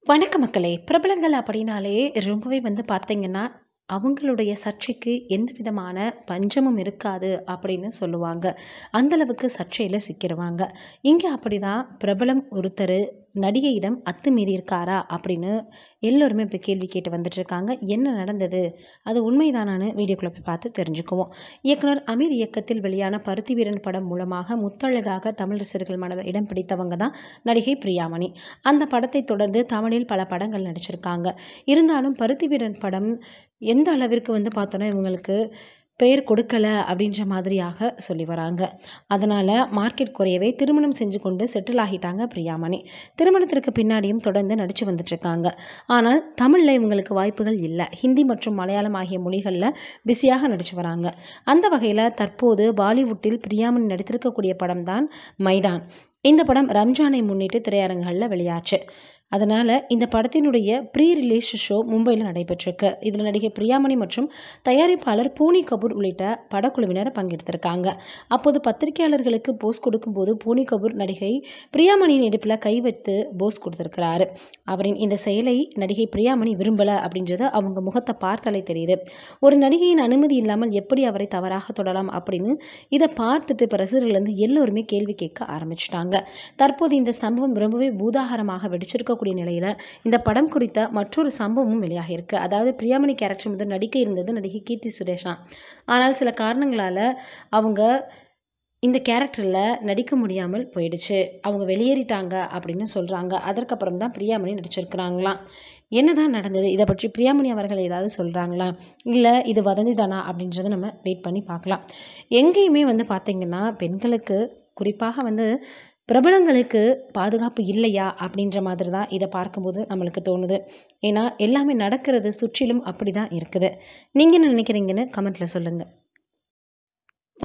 வணக்க மக்களே! பிரபலங்கள் அப்படின்னாலே ரொம்பவே பார்த்தீங்கன்னா, அவங்களுடைய சர்ச்சைக்கு எந்த விதமான பஞ்சமும் இருக்காது அப்படின்னு சொல்லுவாங்க. அந்த அளவுக்கு சர்ச்சையில சிக்கிருவாங்க. இங்க அப்படிதான் பிரபலம் ஒருத்தரு நடிகையிடம் அத்துமீறியிருக்காரா அப்படின்னு எல்லோருமே இப்போ கேள்வி கேட்டு வந்துட்டுருக்காங்க. என்ன நடந்தது? அது உண்மைதானான்னு வீடியோக்குள்ள போய் பார்த்து தெரிஞ்சுக்குவோம். இயக்குனர் அமீர் இயக்கத்தில் வெளியான பருத்தி வீரன் படம் மூலமாக முத்தழகாக தமிழ் ரசிகர்கள் மனதில் இடம் பிடித்தவங்க தான் நடிகை பிரியாமணி. அந்த படத்தை தொடர்ந்து தமிழில் பல படங்கள் நடிச்சிருக்காங்க. இருந்தாலும் பருத்தி வீரன் படம் எந்த அளவிற்கு பார்த்தோன்னா இவங்களுக்கு பெயர் கொடுக்கல அப்படின்ற மாதிரியாக சொல்லி வராங்க. அதனால் மார்க்கெட் குறையவே திருமணம் செஞ்சு கொண்டு செட்டில் ஆகிட்டாங்க பிரியாமணி. திருமணத்திற்கு பின்னாடியும் தொடர்ந்து நடித்து வந்துட்டுருக்காங்க. ஆனால் தமிழில் இவங்களுக்கு வாய்ப்புகள் இல்லை. ஹிந்தி மற்றும் மலையாளம் ஆகிய மொழிகளில் பிஸியாக நடித்து வராங்க. அந்த வகையில் தற்போது பாலிவுட்டில் பிரியாமணி நடித்திருக்கக்கூடிய படம் தான் மைடான். இந்த படம் ரம்ஜானை முன்னிட்டு திரையரங்குகளில் வெளியாச்சு. அதனால் இந்த படத்தினுடைய ப்ரீ ரிலீஸ் ஷோ மும்பையில் நடைபெற்றிருக்கு. இதில் நடிகை பிரியாமணி மற்றும் தயாரிப்பாளர் போனி கபூர் உள்ளிட்ட படக்குழுவினர் பங்கெடுத்திருக்காங்க. அப்போது பத்திரிகையாளர்களுக்கு போஸ் கொடுக்கும்போது போனி கபூர் நடிகை பிரியாமணியின் இடுப்பில் கை வைத்து போஸ் கொடுத்திருக்கிறாரு. அவரின் இந்த செயலை நடிகை பிரியாமணி விரும்பலை அப்படின்றது அவங்க முகத்தை பார்த்தாலே தெரியுது. ஒரு நடிகையின் அனுமதி இல்லாமல் எப்படி அவரை தவறாக தொடலாம் அப்படின்னு இதை பார்த்துட்டு இப்போ ரசிகர்கள் எல்லோருமே கேள்வி கேட்க ஆரம்பிச்சிட்டாங்க. தற்போது இந்த சம்பவம் ரொம்பவே பூதாகரமாக வெடிச்சிருக்க நிலையில இந்த படம் குறித்த மற்றொரு சம்பவமும் வெளியாக இருக்கு. அதாவது பிரியாமணி கேரக்டர் நடிக்க இருந்தது நடிகை கீர்த்தி சுரேஷ். ஆனால் சில காரணங்களால அவங்க இந்த கேரக்டரில் நடிக்க முடியாமல் போயிடுச்சு. அவங்க வெளியேறிட்டாங்க அப்படின்னு சொல்கிறாங்க. அதற்கப்புறம் தான் பிரியாமணி நடிச்சிருக்கிறாங்களாம். என்னதான் நடந்தது? இதை பற்றி பிரியாமணி அவர்கள் ஏதாவது சொல்கிறாங்களா? இல்லை இது வதந்தி தானா அப்படின்றத நம்ம வெயிட் பண்ணி பார்க்கலாம். எங்கேயுமே பார்த்திங்கன்னா பெண்களுக்கு குறிப்பாக பிரபலங்களுக்கு பாதுகாப்பு இல்லையா அப்படின்ற மாதிரி தான் இதை பார்க்கும்போது நம்மளுக்கு தோணுது. ஏன்னா எல்லாமே நடக்கிறது சுற்றிலும் அப்படி தான் இருக்குது. நீங்கள் என்ன நினைக்கிறீங்கன்னு கமெண்ட்டில் சொல்லுங்கள்.